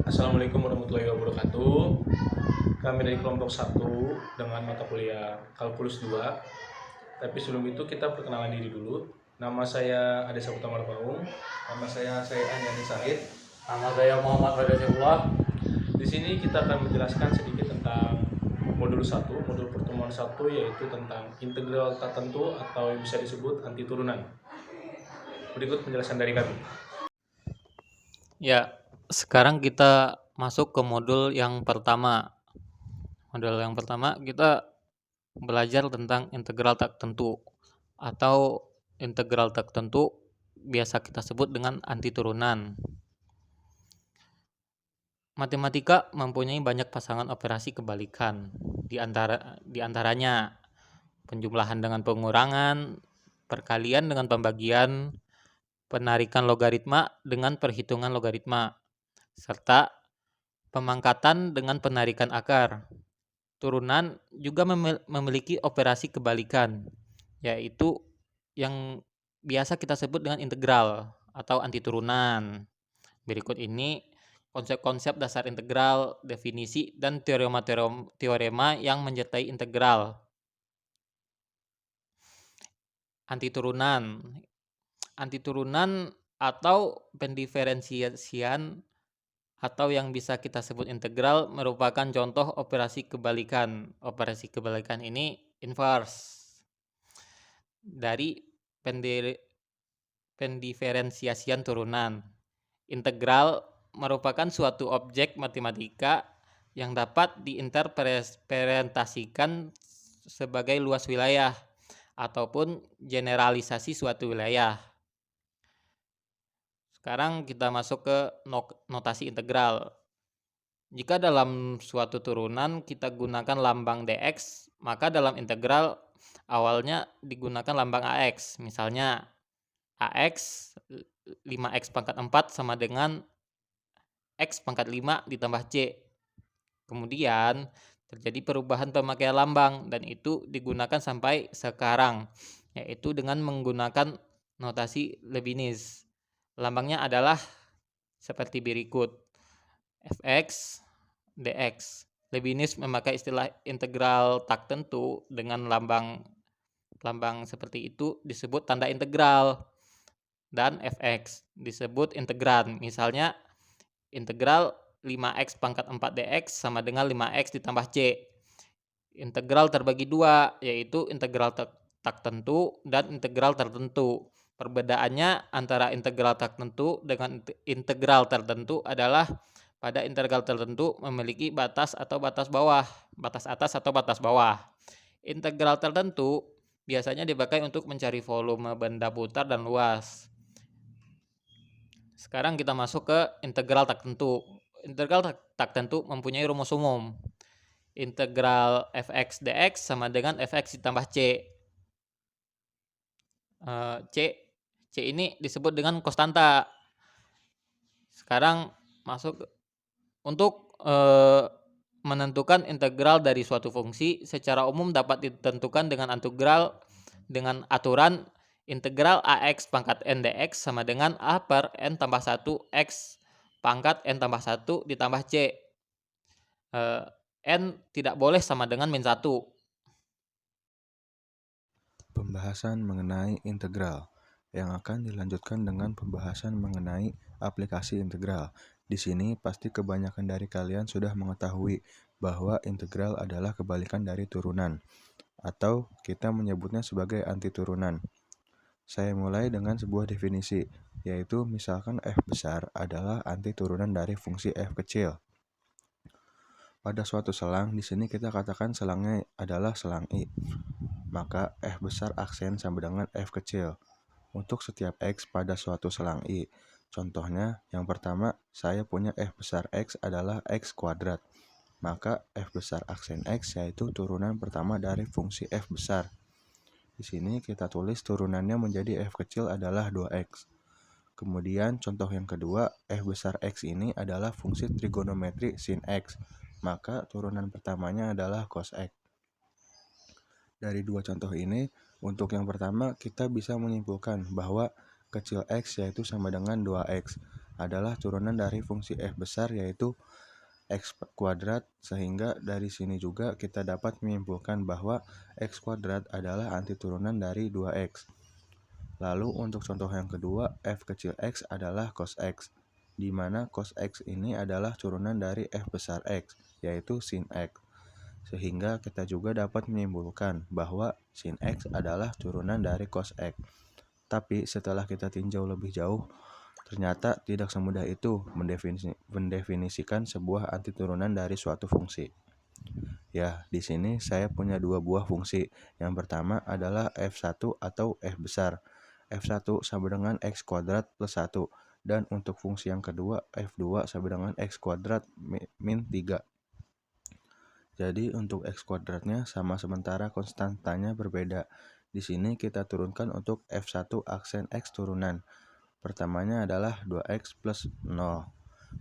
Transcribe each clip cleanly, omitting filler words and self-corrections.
Assalamualaikum warahmatullahi wabarakatuh. Kami dari kelompok 1 dengan mata kuliah Kalkulus 2. Tapi sebelum itu kita perkenalan diri dulu. Nama saya Ade Saputra Marbaung. Nama saya Anjani Sahid. Nama saya Muhammad Raditya. Di sini kita akan menjelaskan sedikit tentang modul 1, modul pertemuan 1, yaitu tentang integral tak tentu atau yang bisa disebut anti turunan. Berikut penjelasan dari kami. Ya, sekarang kita masuk ke modul yang pertama. Modul yang pertama kita belajar tentang integral tak tentu atau integral tak tentu biasa kita sebut dengan anti turunan. Matematika mempunyai banyak pasangan operasi kebalikan. Di antaranya penjumlahan dengan pengurangan, perkalian dengan pembagian, penarikan logaritma dengan perhitungan logaritma, serta pemangkatan dengan penarikan akar. Turunan juga memiliki operasi kebalikan, yaitu yang biasa kita sebut dengan integral atau anti turunan. Berikut ini konsep-konsep dasar integral, definisi, dan teorema yang menyertai integral. Anti turunan. Anti turunan atau pendiferensiasian atau yang bisa kita sebut integral merupakan contoh operasi kebalikan. Operasi kebalikan ini inverse dari pendiferensiasian turunan. Integral merupakan suatu objek matematika yang dapat diinterpretasikan sebagai luas wilayah ataupun generalisasi suatu wilayah. Sekarang kita masuk ke notasi integral. Jika dalam suatu turunan kita gunakan lambang dx, maka dalam integral awalnya digunakan lambang ax. Misalnya ax 5x pangkat 4 sama dengan x pangkat 5 ditambah c. Kemudian terjadi perubahan pemakaian lambang dan itu digunakan sampai sekarang, yaitu dengan menggunakan notasi Leibniz. Lambangnya adalah seperti berikut: fx dx. Leibniz memakai istilah integral tak tentu dengan lambang seperti itu disebut tanda integral, dan fx disebut integran. Misalnya integral 5x pangkat 4 dx sama dengan 5x ditambah c. Integral terbagi dua, yaitu integral tak tentu dan integral tertentu. Perbedaannya antara integral tak tentu dengan integral tertentu adalah pada integral tertentu memiliki batas atau batas bawah, batas atas atau batas bawah. Integral tertentu biasanya dipakai untuk mencari volume benda putar dan luas. Sekarang kita masuk ke integral tak tentu. Integral tak tentu mempunyai rumus umum. Integral fx dx sama dengan fx ditambah c. C ini disebut dengan konstanta. Sekarang masuk untuk menentukan integral dari suatu fungsi secara umum dapat ditentukan dengan aturan integral ax pangkat n dx sama dengan a per n tambah 1 x pangkat n tambah 1 ditambah c. N tidak boleh sama dengan min 1. Pembahasan mengenai integral yang akan dilanjutkan dengan pembahasan mengenai aplikasi integral. Di sini pasti kebanyakan dari kalian sudah mengetahui bahwa integral adalah kebalikan dari turunan, atau kita menyebutnya sebagai anti turunan. Saya mulai dengan sebuah definisi, yaitu misalkan f besar adalah anti turunan dari fungsi f kecil. Pada suatu selang, di sini kita katakan selangnya adalah selang I. Maka f besar aksen sama dengan f kecil untuk setiap x pada suatu selang I. Contohnya, yang pertama, saya punya f besar x adalah x kuadrat. Maka f besar aksen x yaitu turunan pertama dari fungsi f besar. Di sini kita tulis turunannya menjadi f kecil adalah 2x. Kemudian contoh yang kedua, f besar x ini adalah fungsi trigonometri sin x. Maka turunan pertamanya adalah cos x. Dari dua contoh ini, untuk yang pertama kita bisa menyimpulkan bahwa kecil x yaitu sama dengan 2x. adalah turunan dari fungsi f besar yaitu x kuadrat, sehingga dari sini juga kita dapat menyimpulkan bahwa x kuadrat adalah antiturunan dari 2x. Lalu untuk contoh yang kedua, f kecil x adalah cos x, di mana cos x ini adalah turunan dari f besar x, yaitu sin x. Sehingga kita juga dapat menyimpulkan bahwa sin x adalah turunan dari cos x. Tapi setelah kita tinjau lebih jauh, ternyata tidak semudah itu mendefinisikan sebuah antiturunan dari suatu fungsi. Ya, di sini saya punya dua buah fungsi. Yang pertama adalah f1 atau f besar. f1 sama dengan x kuadrat plus 1. Dan untuk fungsi yang kedua, f2 sama dengan x kuadrat min 3. Jadi untuk x kuadratnya sama sementara konstantanya berbeda. Di sini kita turunkan untuk f1 aksen x turunan. Pertamanya adalah 2x plus 0.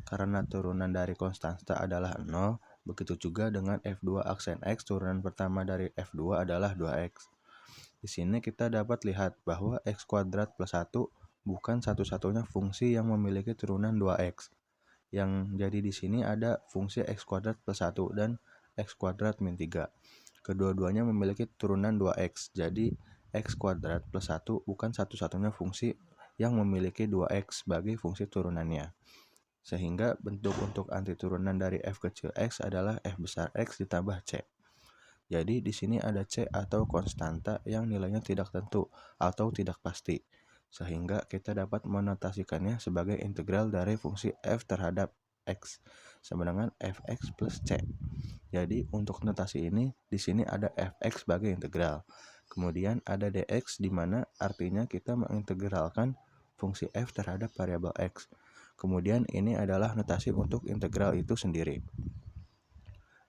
Karena turunan dari konstanta adalah 0, begitu juga dengan f2 aksen x turunan pertama dari f2 adalah 2x. Di sini kita dapat lihat bahwa x kuadrat plus 1 bukan satu-satunya fungsi yang memiliki turunan 2x. Yang jadi di sini ada fungsi x kuadrat plus 1 dan x kuadrat min 3. Kedua-duanya memiliki turunan 2x, jadi x kuadrat plus 1 bukan satu-satunya fungsi yang memiliki 2x sebagai fungsi turunannya. Sehingga bentuk untuk antiturunan dari f kecil x adalah f besar x ditambah c. Jadi di sini ada c atau konstanta yang nilainya tidak tentu atau tidak pasti. Sehingga kita dapat menotasikannya sebagai integral dari fungsi f terhadap x sama dengan fx plus c. Jadi untuk notasi ini di sini ada fx sebagai integral. Kemudian ada dx di mana artinya kita mengintegralkan fungsi f terhadap variabel x. Kemudian ini adalah notasi untuk integral itu sendiri.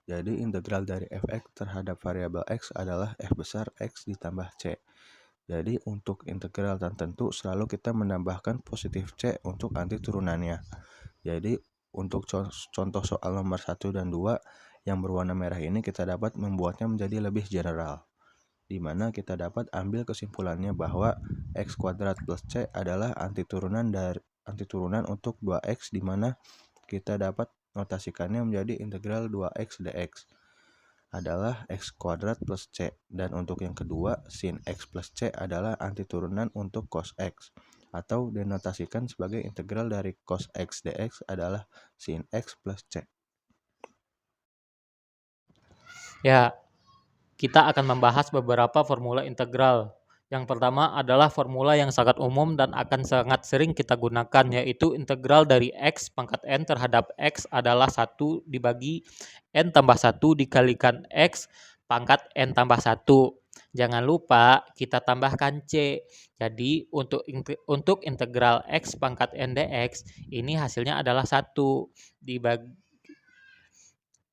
Jadi integral dari fx terhadap variabel x adalah f besar x ditambah c. Jadi untuk integral tertentu selalu kita menambahkan positif c untuk antiturunannya. Jadi untuk contoh soal nomor 1 dan 2 yang berwarna merah ini kita dapat membuatnya menjadi lebih general, di mana kita dapat ambil kesimpulannya bahwa x kuadrat plus c adalah antiturunan untuk 2x, di mana kita dapat notasikannya menjadi integral 2x dx adalah x kuadrat plus c. Dan untuk yang kedua, sin x plus c adalah antiturunan untuk cos x, atau dinotasikan sebagai integral dari cos x dx adalah sin x plus c. Ya, kita akan membahas beberapa formula integral. Yang pertama adalah formula yang sangat umum dan akan sangat sering kita gunakan, yaitu integral dari x pangkat n terhadap x adalah 1 dibagi n tambah 1 dikalikan x pangkat n tambah 1. Jangan lupa kita tambahkan c. Jadi untuk integral x pangkat n dx ini hasilnya adalah 1 dibagi.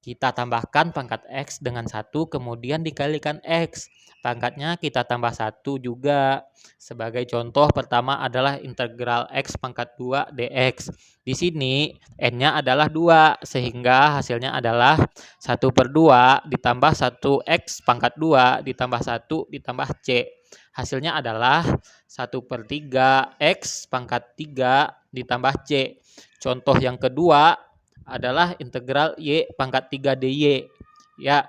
Kita tambahkan pangkat x dengan 1, kemudian dikalikan x. Pangkatnya kita tambah 1 juga. Sebagai contoh pertama adalah integral x pangkat 2 dx. Di sini n-nya adalah 2, sehingga hasilnya adalah 1/2 ditambah 1x pangkat 2 ditambah 1 ditambah c. Hasilnya adalah 1/3 x pangkat 3 ditambah c. Contoh yang kedua adalah integral y pangkat 3 dy. Ya,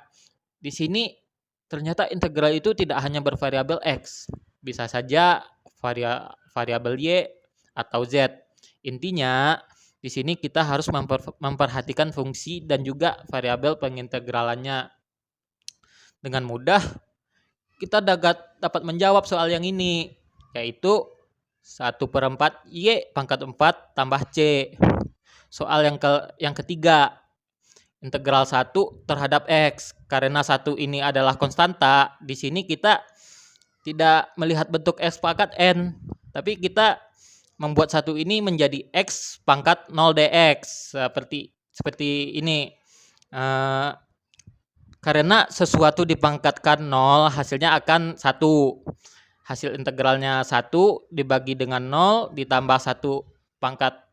di sini ternyata integral itu tidak hanya bervariabel x, bisa saja variabel y atau z. Intinya di sini kita harus memperhatikan fungsi dan juga variabel pengintegralannya. Dengan mudah kita dapat menjawab soal yang ini, yaitu 1/4 y pangkat 4 tambah c. Soal yang ketiga, integral 1 terhadap x. Karena 1 ini adalah konstanta, di sini kita tidak melihat bentuk x pangkat n, tapi kita membuat 1 ini menjadi x pangkat 0 dx. Seperti ini. Karena sesuatu dipangkatkan 0, hasilnya akan 1. Hasil integralnya 1 dibagi dengan 0 ditambah 1 pangkat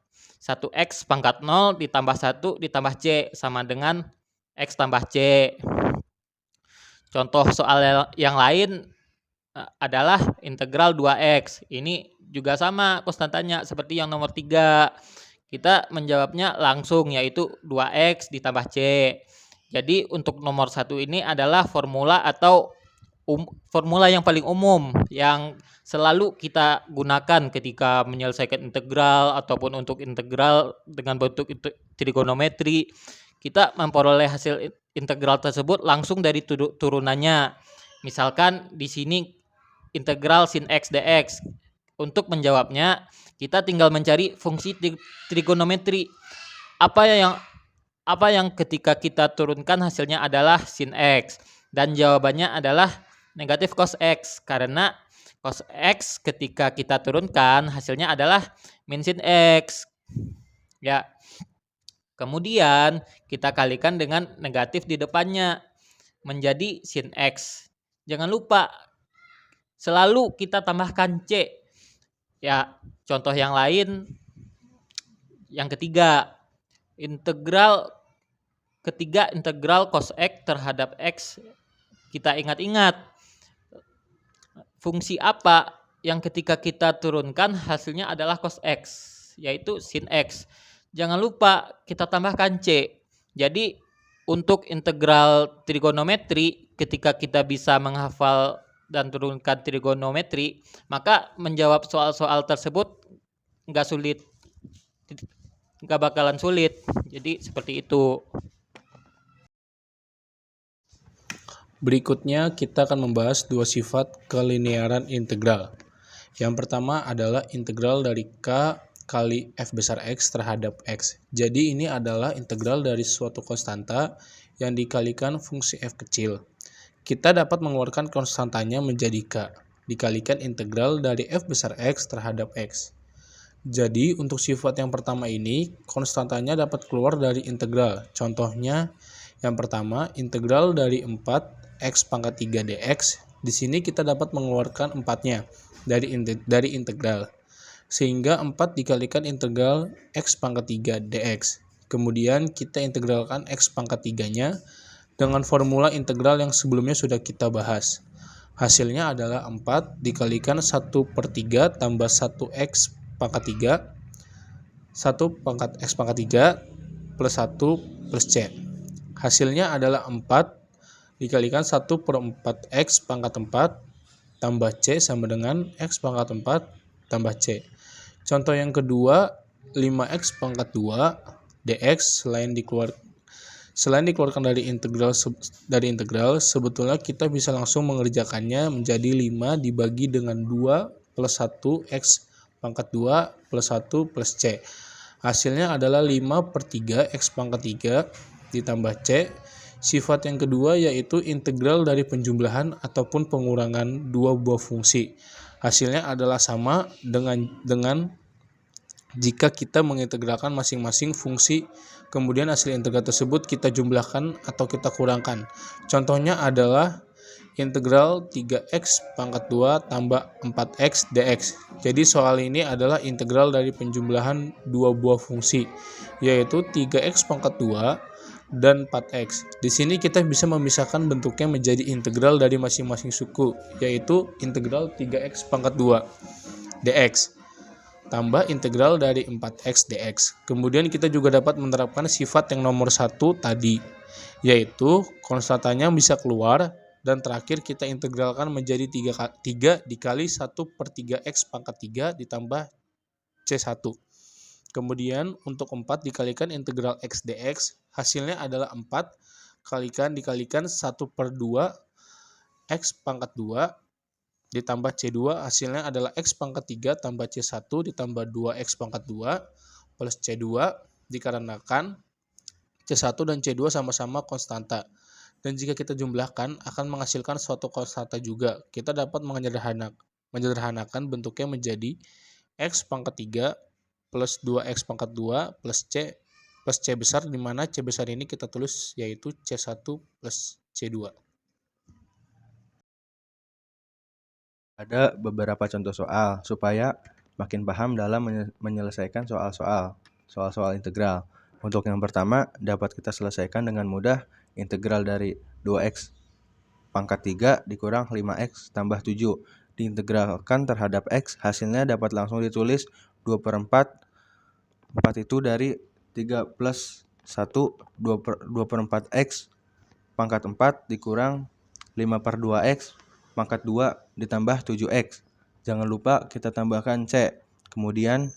1x pangkat 0 ditambah 1 ditambah c sama dengan x tambah c. Contoh soal yang lain adalah integral 2x. Ini juga sama konstantanya seperti yang nomor 3. kita menjawabnya langsung, yaitu 2x ditambah c. Jadi untuk nomor 1 ini adalah formula atau formula yang paling umum yang selalu kita gunakan ketika menyelesaikan integral ataupun untuk integral dengan bentuk trigonometri. Kita memperoleh hasil integral tersebut langsung dari turunannya. Misalkan di sini integral sin x dx. Untuk menjawabnya, kita tinggal mencari fungsi trigonometri. Apa yang ketika kita turunkan hasilnya adalah sin x, dan jawabannya adalah negatif cos x, karena cos x ketika kita turunkan hasilnya adalah min sin x. Ya. Kemudian kita kalikan dengan negatif di depannya menjadi sin x. Jangan lupa selalu kita tambahkan c. Ya, contoh yang lain, yang ketiga, integral cos x terhadap x. Kita ingat-ingat fungsi apa yang ketika kita turunkan hasilnya adalah cos x, yaitu sin x. Jangan lupa kita tambahkan c. Jadi untuk integral trigonometri, ketika kita bisa menghafal dan turunkan trigonometri, maka menjawab soal-soal tersebut nggak bakalan sulit. Jadi seperti itu. Berikutnya kita akan membahas dua sifat kelinearan integral. Yang pertama adalah integral dari k kali f besar x terhadap x. Jadi ini adalah integral dari suatu konstanta yang dikalikan fungsi f kecil. Kita dapat mengeluarkan konstantanya menjadi k, dikalikan integral dari f besar x terhadap x. Jadi untuk sifat yang pertama ini, konstantanya dapat keluar dari integral. Contohnya yang pertama, integral dari 4x pangkat 3 dx. Di sini kita dapat mengeluarkan 4-nya dari integral. Sehingga 4 dikalikan integral x pangkat 3 dx. Kemudian kita integralkan x pangkat 3-nya dengan formula integral yang sebelumnya sudah kita bahas. Hasilnya adalah 4 dikalikan 1/3 tambah 1x pangkat 3, 1 pangkat x pangkat 3 plus 1 plus c. Hasilnya adalah 4 dikalikan 1/4x pangkat 4 tambah c sama dengan x pangkat 4 tambah c. Contoh yang kedua, 5x pangkat 2 dx selain dikeluarkan dari integral, sebetulnya kita bisa langsung mengerjakannya menjadi 5 dibagi dengan 2 plus 1 x pangkat 2 plus 1 plus c. Hasilnya adalah 5/3 x pangkat 3 ditambah c. Sifat yang kedua yaitu integral dari penjumlahan ataupun pengurangan dua buah fungsi. Hasilnya adalah sama dengan jika kita mengintegralkan masing-masing fungsi, kemudian hasil integral tersebut kita jumlahkan atau kita kurangkan. Contohnya adalah integral 3x pangkat 2 tambah 4x dx. Jadi soal ini adalah integral dari penjumlahan dua buah fungsi, yaitu 3x pangkat 2 dan 4x. Di sini kita bisa memisahkan bentuknya menjadi integral dari masing-masing suku, yaitu integral 3x pangkat 2 dx tambah integral dari 4x dx. Kemudian kita juga dapat menerapkan sifat yang nomor 1 tadi, yaitu konstantanya bisa keluar, dan terakhir kita integralkan menjadi 3 dikali 1/3x pangkat 3 ditambah c1. Kemudian untuk 4 dikalikan integral x dx, hasilnya adalah 4 dikalikan 1/2 x pangkat 2 ditambah c2, hasilnya adalah x pangkat 3 tambah c1 ditambah 2x pangkat 2 plus c2, dikarenakan c1 dan c2 sama-sama konstanta. Dan jika kita jumlahkan akan menghasilkan suatu konstanta juga. Kita dapat menyederhanakan bentuknya menjadi x pangkat 3 plus 2x pangkat 2 plus c besar, di mana c besar ini kita tulis yaitu c1 plus c2. Ada beberapa contoh soal supaya makin paham dalam menyelesaikan soal-soal integral. Untuk yang pertama, dapat kita selesaikan dengan mudah integral dari 2x pangkat 3 dikurang 5x tambah 7. Diintegralkan terhadap x, hasilnya dapat langsung ditulis 2/4 4 itu dari 3 plus 1, 2/4 X pangkat 4 dikurang 5/2 X pangkat 2 ditambah 7X. Jangan lupa kita tambahkan C. Kemudian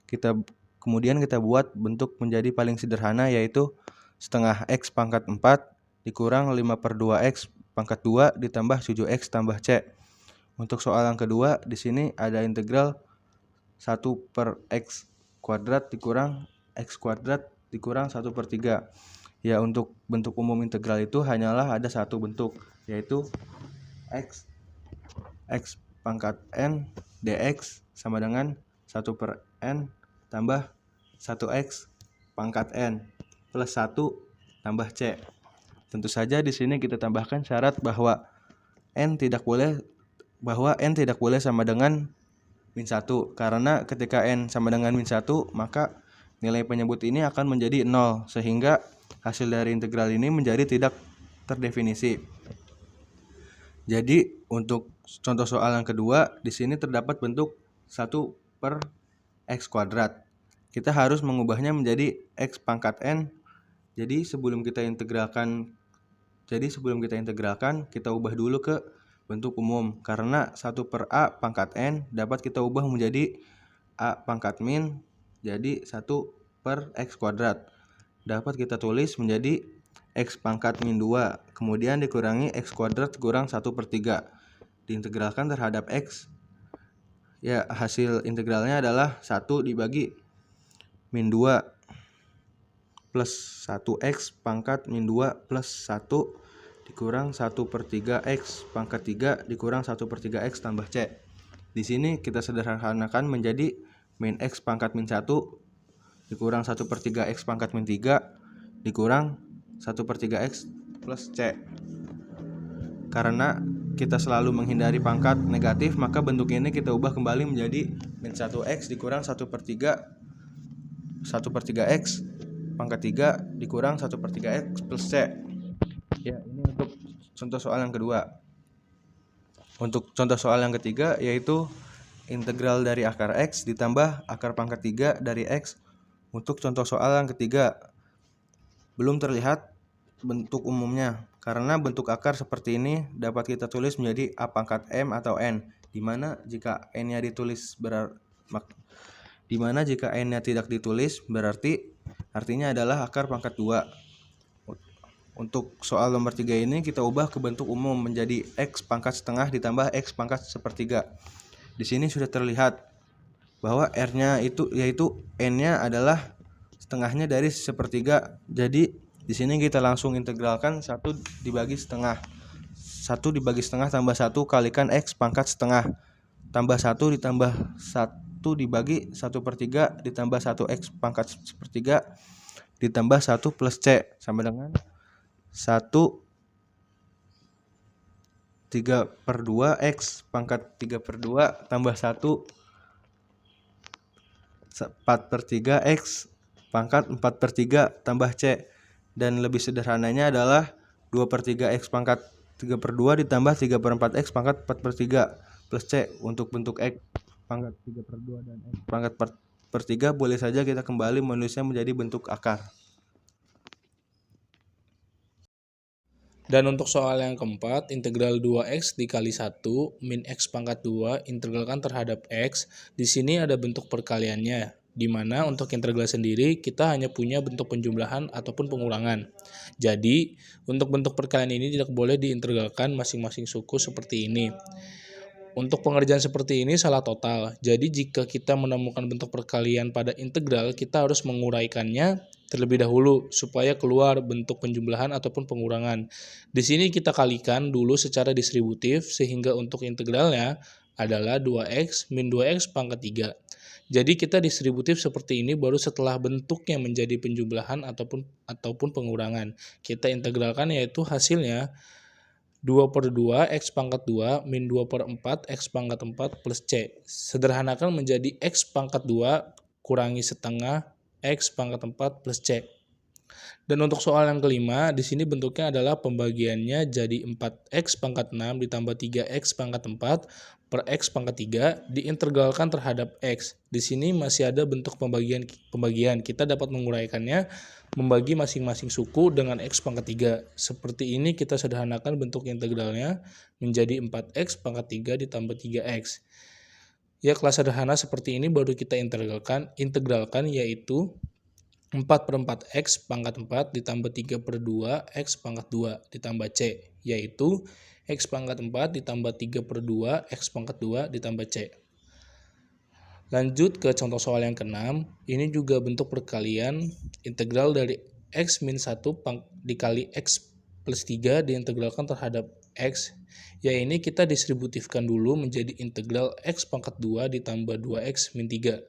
kita buat bentuk menjadi paling sederhana, yaitu setengah X pangkat 4 dikurang 5/2X pangkat 2 ditambah 7X tambah C. Untuk soal yang kedua, di sini ada integral 1/X kuadrat dikurang X kuadrat dikurang 1/3. Ya, untuk bentuk umum integral itu hanyalah ada satu bentuk, yaitu X pangkat N dx sama dengan 1/N tambah 1X pangkat N plus 1 tambah C. Tentu saja di sini kita tambahkan syarat bahwa N tidak boleh sama dengan min 1, karena ketika N sama dengan min 1 maka nilai penyebut ini akan menjadi 0, sehingga hasil dari integral ini menjadi tidak terdefinisi. Jadi untuk contoh soal yang kedua, di sini terdapat bentuk 1/X kuadrat. Kita harus mengubahnya menjadi X pangkat N. Jadi sebelum kita integralkan, kita ubah dulu ke bentuk umum, karena 1/A pangkat N dapat kita ubah menjadi A pangkat min, jadi 1/X kuadrat. Dapat kita tulis menjadi X pangkat min 2, kemudian dikurangi X kuadrat kurang 1/3. Diintegralkan terhadap X. Ya, hasil integralnya adalah 1 dibagi min 2 plus 1X pangkat min 2 plus 1 dikurang 1/3 X pangkat 3 dikurang 1/3 X tambah C. Di sini kita sederhanakan menjadi min X pangkat min 1 dikurang 1/3 X pangkat min 3 dikurang 1/3 X plus C. Karena kita selalu menghindari pangkat negatif, maka bentuk ini kita ubah kembali menjadi min 1X dikurang 1/3 X pangkat 3 dikurang 1/3 X plus C. Ya, ini untuk contoh soal yang kedua. Untuk contoh soal yang ketiga, yaitu integral dari akar X ditambah akar pangkat 3 dari X. Untuk contoh soal yang ketiga, belum terlihat bentuk umumnya, karena bentuk akar seperti ini dapat kita tulis menjadi A pangkat M atau N, dimana jika N-nya tidak ditulis berarti artinya adalah akar pangkat 2. Untuk soal nomor 3 ini kita ubah ke bentuk umum menjadi X pangkat setengah ditambah X pangkat 1/3. Di sini sudah terlihat bahwa R-nya yaitu N-nya adalah setengahnya dari 1/3. Jadi di sini kita langsung integralkan 1 dibagi setengah. 1 dibagi setengah tambah 1 kalikan X pangkat setengah tambah 1 ditambah 1 dibagi 1/3 ditambah 1X pangkat 1/3 ditambah 1 plus C sama dengan 1 3/2 X pangkat 3/2 tambah 1 4/3 X pangkat 4/3 tambah C. Dan lebih sederhananya adalah 2/3 X pangkat 3/2 ditambah 3/4 X pangkat 4/3 plus C. Untuk bentuk X pangkat 3/2 dan X pangkat 4/3 boleh saja kita kembali menulisnya menjadi bentuk akar. Dan untuk soal yang keempat, integral 2X dikali 1 min X pangkat 2 integralkan terhadap X. Di sini ada bentuk perkaliannya, di mana untuk integral sendiri kita hanya punya bentuk penjumlahan ataupun pengurangan. Jadi, untuk bentuk perkalian ini tidak boleh diintegralkan masing-masing suku seperti ini. Untuk pengerjaan seperti ini salah total. Jadi jika kita menemukan bentuk perkalian pada integral, kita harus menguraikannya terlebih dahulu supaya keluar bentuk penjumlahan ataupun pengurangan. Di sini kita kalikan dulu secara distributif sehingga untuk integralnya adalah 2X min 2X pangkat 3. Jadi kita distributif seperti ini baru setelah bentuknya menjadi penjumlahan ataupun pengurangan. Kita integralkan, yaitu hasilnya 2/2 X pangkat 2 min 2/4 X pangkat 4 plus C. Sederhanakan menjadi X pangkat 2 kurangi setengah X pangkat 4 plus C. Dan untuk soal yang kelima, di sini bentuknya adalah pembagiannya jadi 4X pangkat 6 ditambah 3X pangkat 4 per X pangkat 3 diintegralkan terhadap X. Di sini masih ada bentuk pembagian. Kita dapat menguraikannya membagi masing-masing suku dengan X pangkat 3. Seperti ini kita sederhanakan bentuk integralnya menjadi 4X pangkat 3 ditambah 3X. Ya, kelas sederhana seperti ini baru kita integralkan yaitu 4 per 4X pangkat 4 ditambah 3 per 2X pangkat 2 ditambah C, yaitu X pangkat 4 ditambah 3 per 2 X pangkat 2 ditambah C. Lanjut ke contoh soal yang ke-6. Ini juga bentuk perkalian. Integral dari X min 1 dikali X plus 3 diintegralkan terhadap X. Ya, ini kita distributifkan dulu menjadi integral X pangkat 2 ditambah 2X min 3.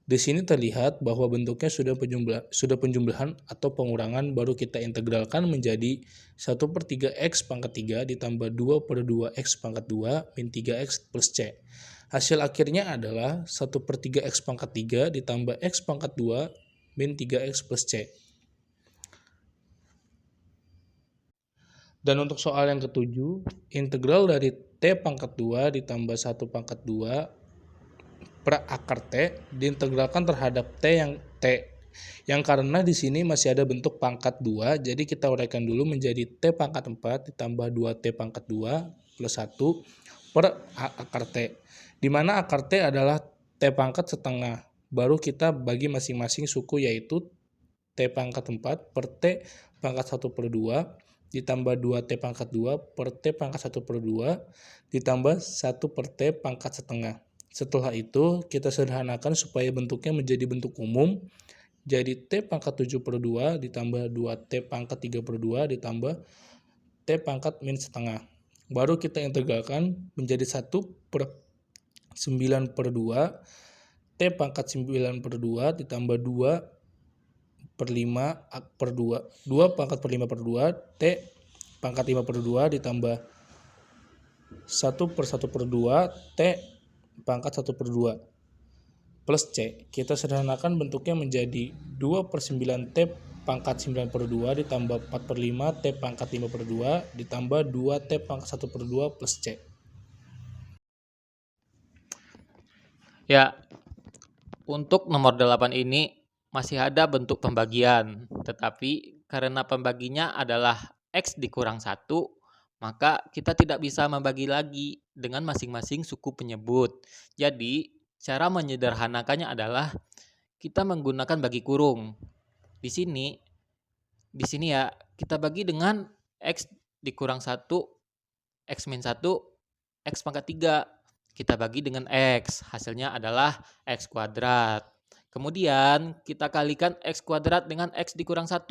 Di sini terlihat bahwa bentuknya sudah penjumlahan atau pengurangan, baru kita integralkan menjadi 1 per 3X pangkat 3 ditambah 2 per 2X pangkat 2 min 3X plus C. Hasil akhirnya adalah 1 per 3X pangkat 3 ditambah X pangkat 2 min 3X plus C. Dan untuk soal yang ke-7, integral dari T pangkat 2 ditambah 1 pangkat 2 per akar T diintegralkan terhadap T yang karena di sini masih ada bentuk pangkat 2, jadi kita uraikan dulu menjadi T pangkat 4 ditambah 2T pangkat 2 plus 1 per akar T, di mana akar T adalah T pangkat setengah. Baru kita bagi masing-masing suku, yaitu T pangkat 4 per T pangkat 1 per 2 ditambah 2T pangkat 2 per T pangkat 1 per 2 ditambah 1 per T pangkat setengah. Setelah itu kita sederhanakan supaya bentuknya menjadi bentuk umum. Jadi T pangkat 7 per 2 ditambah 2T pangkat 3 per 2 ditambah T pangkat min setengah. Baru kita integralkan menjadi 1 per 9 per 2 T pangkat 9 per 2 ditambah 2 per 5 per 2 pangkat per 5 per 2 T pangkat 5 per 2 ditambah 1 per 1 per 2 T pangkat 1 per 2 plus C. Kita sederhanakan bentuknya menjadi 2 per 9 T pangkat 9 per 2 ditambah 4 per 5 T pangkat 5 per 2 ditambah 2 T pangkat 1 per 2 plus C. Ya, untuk nomor 8 ini masih ada bentuk pembagian, tetapi karena pembaginya adalah X dikurang 1, maka kita tidak bisa membagi lagi dengan masing-masing suku penyebut. Jadi, cara menyederhanakannya adalah kita menggunakan bagi kurung. Di sini ya kita bagi dengan X dikurang 1, X min 1, X pangkat 3. Kita bagi dengan X, hasilnya adalah X kuadrat. Kemudian kita kalikan X kuadrat dengan X dikurang 1.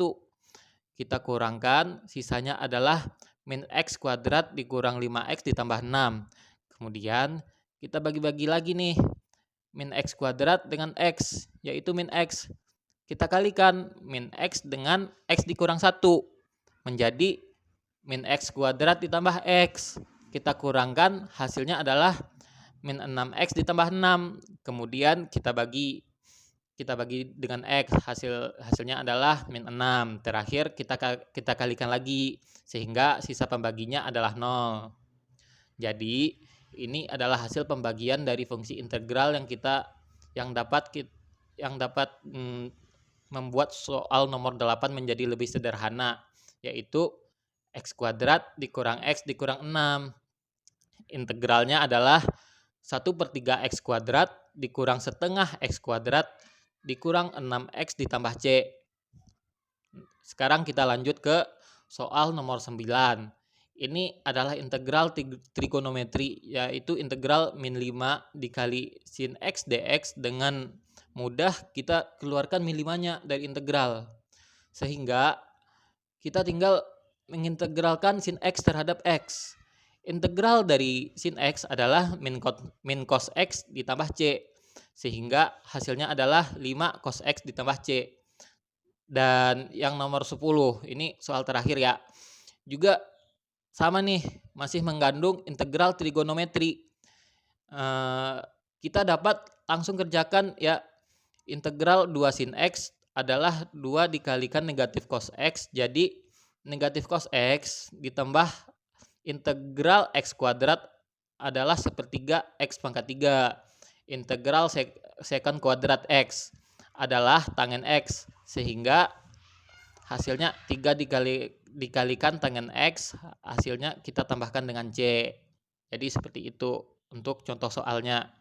Kita kurangkan, sisanya adalah min X kuadrat dikurang 5X ditambah 6. Kemudian kita bagi-bagi lagi nih, min X kuadrat dengan X, yaitu min X. Kita kalikan min X dengan X dikurang 1, menjadi min X kuadrat ditambah X. Kita kurangkan, hasilnya adalah min 6X ditambah 6. Kemudian kita bagi dengan X, hasilnya adalah min 6. Terakhir kita kalikan lagi sehingga sisa pembaginya adalah 0. Jadi ini adalah hasil pembagian dari fungsi integral yang dapat membuat soal nomor 8 menjadi lebih sederhana, yaitu X kuadrat dikurang X dikurang 6. Integralnya adalah 1 per 3X kuadrat dikurang setengah X kuadrat dikurang 6X ditambah C. Sekarang kita lanjut ke soal nomor 9. Ini adalah integral trigonometri, yaitu integral min 5 dikali sin X dx. Dengan mudah kita keluarkan min 5-nya dari integral. Sehingga kita tinggal mengintegralkan sin X terhadap X. Integral dari sin X adalah min cos X ditambah C. Sehingga hasilnya adalah 5 cos X ditambah C. Dan yang nomor 10, ini soal terakhir ya. Juga sama nih, masih mengandung integral trigonometri. Kita dapat langsung kerjakan ya. Integral 2 sin X adalah 2 dikalikan negatif cos X. Jadi negatif cos X ditambah integral X kuadrat adalah sepertiga X pangkat 3. Integral secant kuadrat X adalah tangen X, sehingga hasilnya 3 dikalikan tangen X, hasilnya kita tambahkan dengan C. Jadi seperti itu untuk contoh soalnya.